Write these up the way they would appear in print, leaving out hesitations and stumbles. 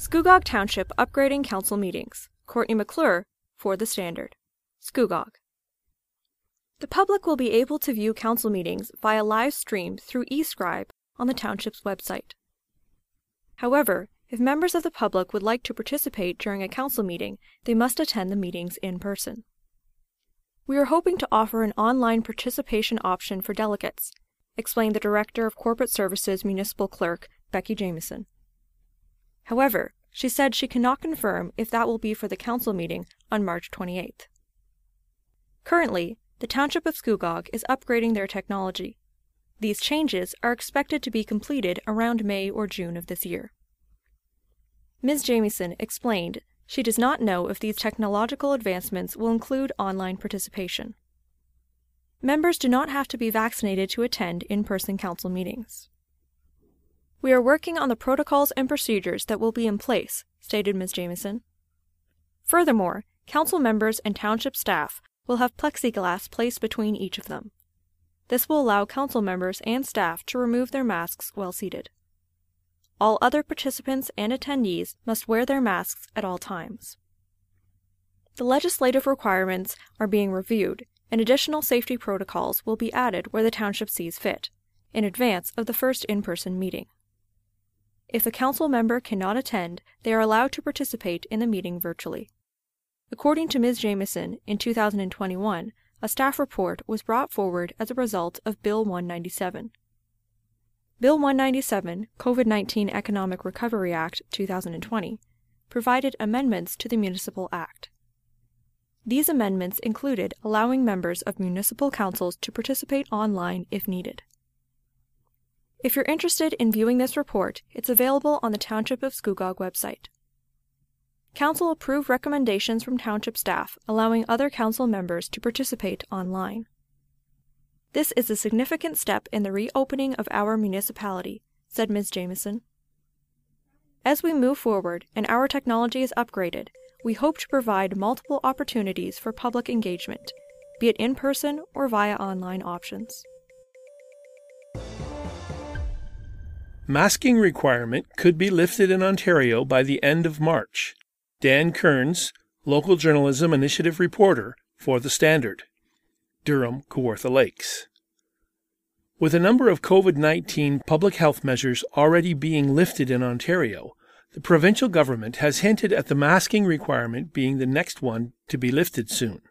Scugog Township upgrading council meetings. Courtney McClure for The Standard. Scugog. The public will be able to view council meetings via live stream through eScribe on the Township's website. However, if members of the public would like to participate during a council meeting, they must attend the meetings in person. We are hoping to offer an online participation option for delegates, explained the Director of Corporate Services Municipal Clerk, Becky Jamieson. However, she said she cannot confirm if that will be for the council meeting on March 28th. Currently, the Township of Scugog is upgrading their technology. These changes are expected to be completed around May or June of this year. Ms. Jamieson explained she does not know if these technological advancements will include online participation. Members do not have to be vaccinated to attend in-person council meetings. We are working on the protocols and procedures that will be in place, stated Ms. Jamieson. Furthermore, council members and township staff will have plexiglass placed between each of them. This will allow council members and staff to remove their masks while seated. All other participants and attendees must wear their masks at all times. The legislative requirements are being reviewed, and additional safety protocols will be added where the township sees fit, in advance of the first in-person meeting. If a council member cannot attend, they are allowed to participate in the meeting virtually. According to Ms. Jamieson, in 2021, a staff report was brought forward as a result of Bill 197. Bill 197, COVID-19 Economic Recovery Act 2020, provided amendments to the Municipal Act. These amendments included allowing members of municipal councils to participate online if needed. If you're interested in viewing this report, it's available on the Township of Scugog website. Council approved recommendations from Township staff allowing other council members to participate online. This is a significant step in the reopening of our municipality, said Ms. Jamieson. As we move forward and our technology is upgraded, we hope to provide multiple opportunities for public engagement, be it in person or via online options. Masking requirement could be lifted in Ontario by the end of March. Dan Kearns, Local Journalism Initiative reporter for The Standard. Durham, Kawartha Lakes. With a number of COVID-19 public health measures already being lifted in Ontario, the provincial government has hinted at the masking requirement being the next one to be lifted soon.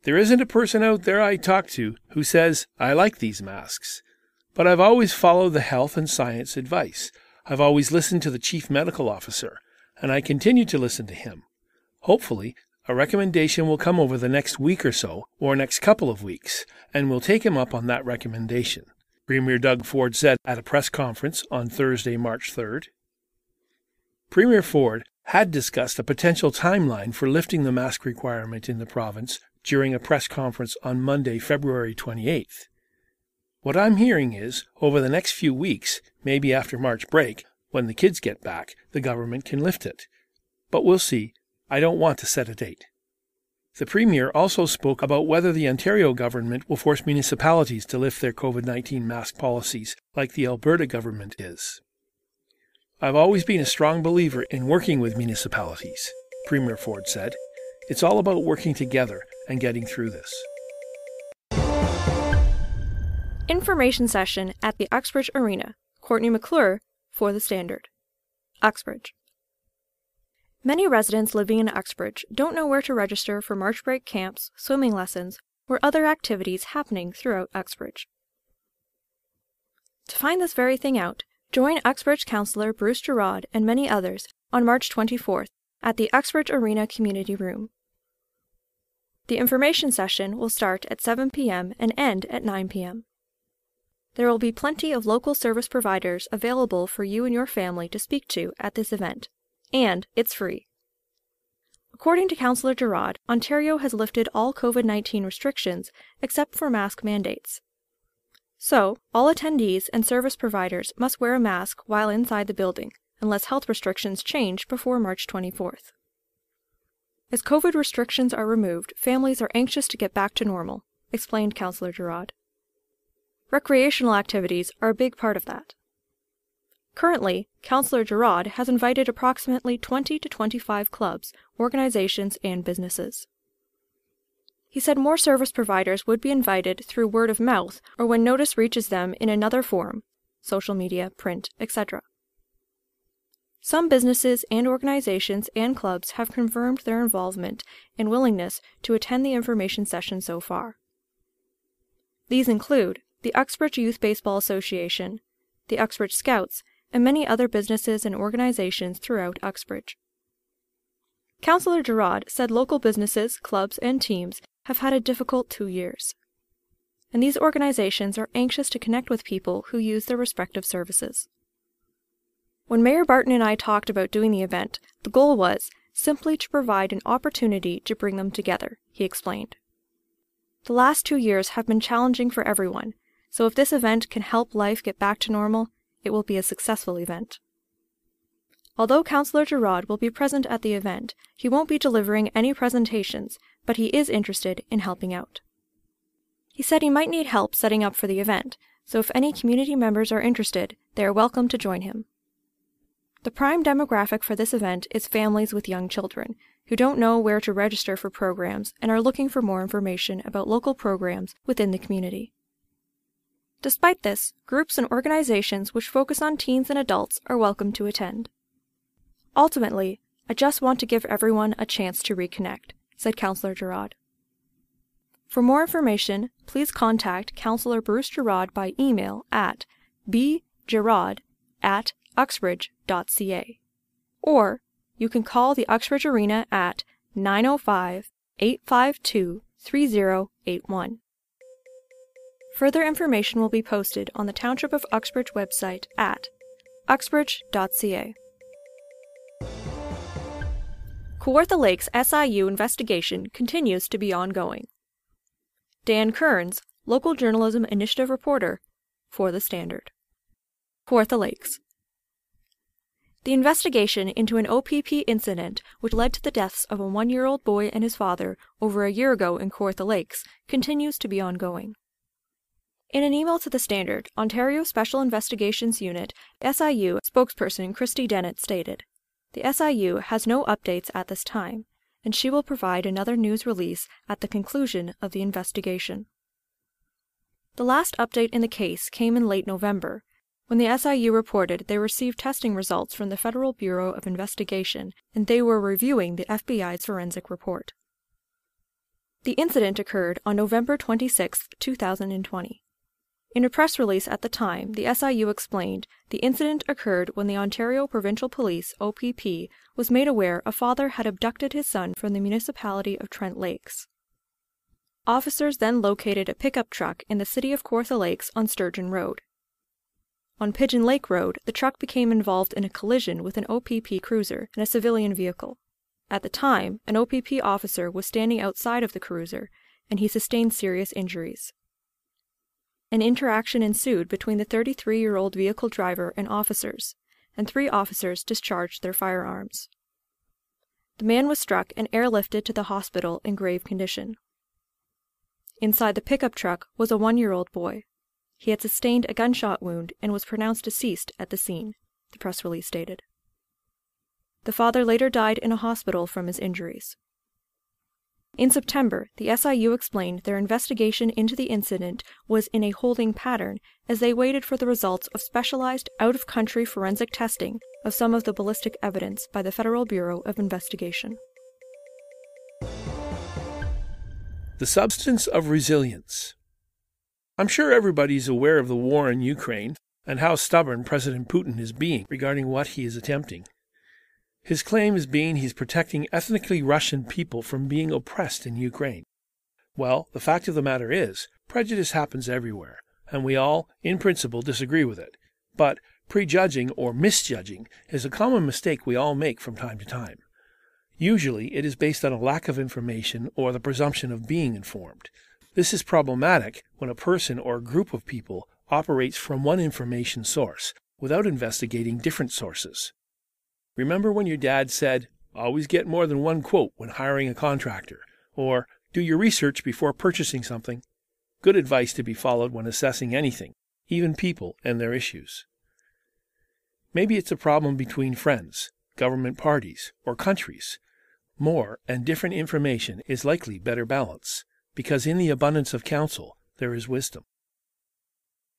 There isn't a person out there I talk to who says, "I like these masks." But I've always followed the health and science advice. I've always listened to the chief medical officer, and I continue to listen to him. Hopefully, a recommendation will come over the next week or so, or next couple of weeks, and we'll take him up on that recommendation, Premier Doug Ford said at a press conference on Thursday, March 3rd. Premier Ford had discussed a potential timeline for lifting the mask requirement in the province during a press conference on Monday, February 28th. What I'm hearing is, over the next few weeks, maybe after March break, when the kids get back, the government can lift it. But we'll see. I don't want to set a date. The Premier also spoke about whether the Ontario government will force municipalities to lift their COVID-19 mask policies, like the Alberta government is. I've always been a strong believer in working with municipalities, Premier Ford said. It's all about working together and getting through this. Information session at the Uxbridge Arena. Courtney McClure for The Standard. Uxbridge. Many residents living in Uxbridge don't know where to register for March break camps, swimming lessons, or other activities happening throughout Uxbridge. To find this very thing out, join Uxbridge Councillor Bruce Gerard and many others on March 24th at the Uxbridge Arena Community Room. The information session will start at 7 p.m. and end at 9 p.m. There will be plenty of local service providers available for you and your family to speak to at this event, and it's free. According to Councillor Gerard, Ontario has lifted all COVID-19 restrictions except for mask mandates. So, all attendees and service providers must wear a mask while inside the building, unless health restrictions change before March 24th. As COVID restrictions are removed, families are anxious to get back to normal, explained Councillor Gerard. Recreational activities are a big part of that. Currently, Councillor Girard has invited approximately 20 to 25 clubs, organizations, and businesses. He said more service providers would be invited through word of mouth or when notice reaches them in another form, social media, print, etc. Some businesses and organizations and clubs have confirmed their involvement and willingness to attend the information session so far. These include the Uxbridge Youth Baseball Association, the Uxbridge Scouts, and many other businesses and organizations throughout Uxbridge. Councillor Girard said local businesses, clubs, and teams have had a difficult 2 years, and these organizations are anxious to connect with people who use their respective services. When Mayor Barton and I talked about doing the event, the goal was simply to provide an opportunity to bring them together, he explained. The last 2 years have been challenging for everyone, so if this event can help life get back to normal, it will be a successful event. Although Councillor Girard will be present at the event, he won't be delivering any presentations, but he is interested in helping out. He said he might need help setting up for the event, so if any community members are interested, they are welcome to join him. The prime demographic for this event is families with young children, who don't know where to register for programs and are looking for more information about local programs within the community. Despite this, groups and organizations which focus on teens and adults are welcome to attend. Ultimately, I just want to give everyone a chance to reconnect, said Councillor Girard. For more information, please contact Councillor Bruce Girard by email at bgirard@uxbridge.ca, or you can call the Uxbridge Arena at 905-852-3081. Further information will be posted on the Township of Uxbridge website at uxbridge.ca. Kawartha Lakes SIU investigation continues to be ongoing. Dan Kearns, Local Journalism Initiative reporter for The Standard. Kawartha Lakes. The investigation into an OPP incident which led to the deaths of a 1-year-old boy and his father over a year ago in Kawartha Lakes continues to be ongoing. In an email to The Standard, Ontario Special Investigations Unit, SIU spokesperson Christy Dennett stated, "The SIU has no updates at this time, and she will provide another news release at the conclusion of the investigation." The last update in the case came in late November, when the SIU reported they received testing results from the Federal Bureau of Investigation and they were reviewing the FBI's forensic report. The incident occurred on November 26, 2020. In a press release at the time, the SIU explained the incident occurred when the Ontario Provincial Police, OPP, was made aware a father had abducted his son from the municipality of Trent Lakes. Officers then located a pickup truck in the city of Kawartha Lakes on Sturgeon Road. On Pigeon Lake Road, the truck became involved in a collision with an OPP cruiser and a civilian vehicle. At the time, an OPP officer was standing outside of the cruiser, and he sustained serious injuries. An interaction ensued between the 33-year-old vehicle driver and officers, and 3 officers discharged their firearms. The man was struck and airlifted to the hospital in grave condition. Inside the pickup truck was a 1-year-old boy. He had sustained a gunshot wound and was pronounced deceased at the scene, the press release stated. The father later died in a hospital from his injuries. In September, the SIU explained their investigation into the incident was in a holding pattern as they waited for the results of specialized out-of-country forensic testing of some of the ballistic evidence by the Federal Bureau of Investigation. The Substance of Resilience. I'm sure everybody's aware of the war in Ukraine and how stubborn President Putin is being regarding what he is attempting. His claim is being he's protecting ethnically Russian people from being oppressed in Ukraine. Well, the fact of the matter is, prejudice happens everywhere, and we all, in principle, disagree with it. But prejudging or misjudging is a common mistake we all make from time to time. Usually, it is based on a lack of information or the presumption of being informed. This is problematic when a person or a group of people operates from one information source without investigating different sources. Remember when your dad said, "Always get more than one quote when hiring a contractor," or "Do your research before purchasing something"? Good advice to be followed when assessing anything, even people and their issues. Maybe it's a problem between friends, government parties, or countries. More and different information is likely better balance, because in the abundance of counsel there is wisdom.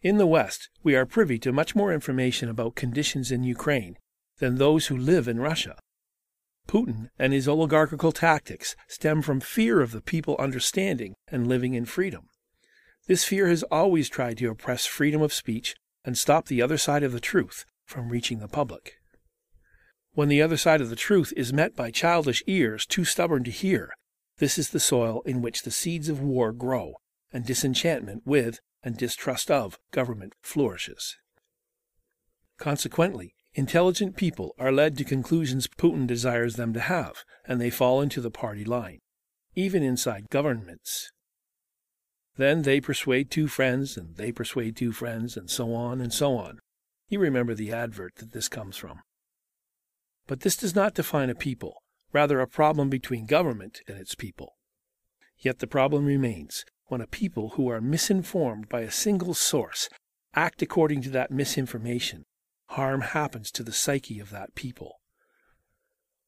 In the West, we are privy to much more information about conditions in Ukraine than those who live in Russia. Putin and his oligarchical tactics stem from fear of the people understanding and living in freedom. This fear has always tried to oppress freedom of speech and stop the other side of the truth from reaching the public. When the other side of the truth is met by childish ears too stubborn to hear, this is the soil in which the seeds of war grow, and disenchantment with and distrust of government flourishes. Consequently, intelligent people are led to conclusions Putin desires them to have, and they fall into the party line, even inside governments. Then they persuade two friends, and they persuade two friends, and so on and so on. You remember the advert that this comes from. But this does not define a people, rather a problem between government and its people. Yet the problem remains when a people who are misinformed by a single source act according to that misinformation. Harm happens to the psyche of that people.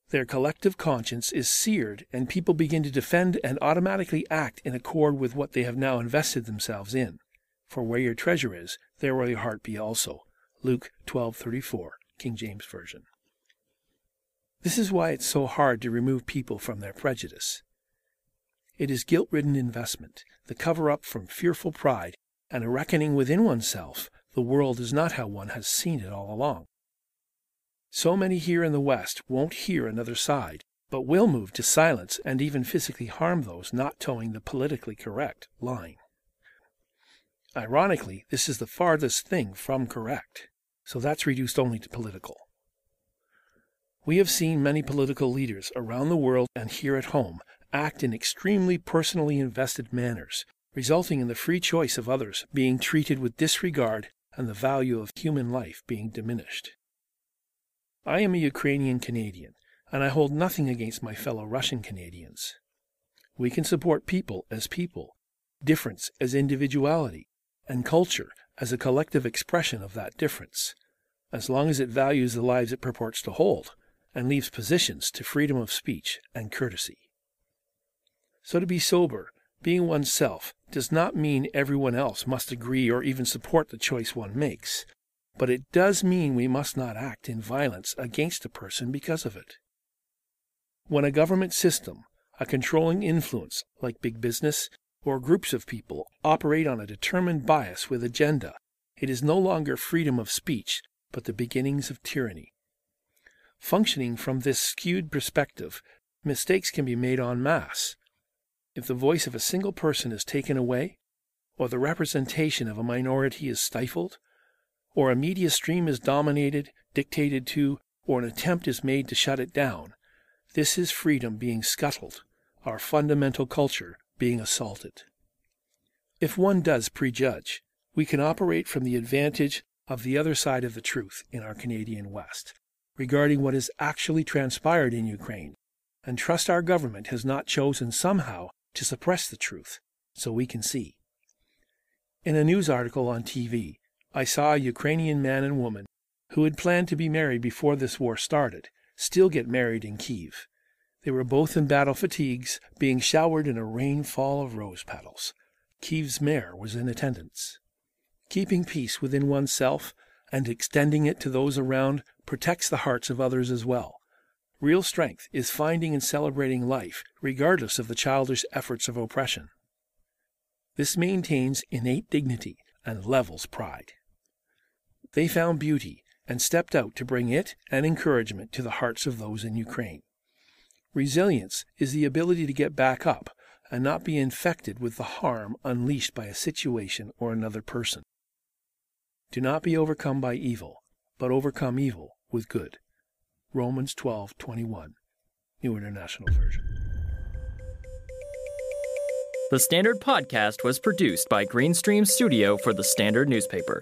Their collective conscience is seared, and people begin to defend and automatically act in accord with what they have now invested themselves in. For where your treasure is, there will your heart be also. Luke 12:34, King James Version. This is why it's so hard to remove people from their prejudice. It is guilt-ridden investment, the cover-up from fearful pride, and a reckoning within oneself. The world is not how one has seen it all along. So many here in the West won't hear another side, but will move to silence and even physically harm those not towing the politically correct line. Ironically, this is the farthest thing from correct, so that's reduced only to political. We have seen many political leaders around the world and here at home act in extremely personally invested manners, resulting in the free choice of others being treated with disregard and the value of human life being diminished. I am a Ukrainian Canadian, and I hold nothing against my fellow Russian Canadians. We can support people as people, difference as individuality, and culture as a collective expression of that difference, as long as it values the lives it purports to hold, and leaves positions to freedom of speech and courtesy. So to be sober, being oneself, does not mean everyone else must agree or even support the choice one makes, but it does mean we must not act in violence against a person because of it. When a government system, a controlling influence like big business, or groups of people operate on a determined bias with agenda, it is no longer freedom of speech, but the beginnings of tyranny. Functioning from this skewed perspective, mistakes can be made en masse. If the voice of a single person is taken away, or the representation of a minority is stifled, or a media stream is dominated, dictated to, or an attempt is made to shut it down, this is freedom being scuttled, our fundamental culture being assaulted. If one does prejudge, we can operate from the advantage of the other side of the truth in our Canadian West, regarding what has actually transpired in Ukraine, and trust our government has not chosen somehow to suppress the truth, so we can see. In a news article on TV, I saw a Ukrainian man and woman who had planned to be married before this war started, still get married in Kyiv. They were both in battle fatigues, being showered in a rainfall of rose petals. Kyiv's mayor was in attendance. Keeping peace within oneself and extending it to those around protects the hearts of others as well. Real strength is finding and celebrating life, regardless of the childish efforts of oppression. This maintains innate dignity and levels pride. They found beauty and stepped out to bring it and encouragement to the hearts of those in Ukraine. Resilience is the ability to get back up and not be infected with the harm unleashed by a situation or another person. Do not be overcome by evil, but overcome evil with good. Romans 12:21, New International Version. The Standard Podcast was produced by Greenstream Studio for the Standard newspaper.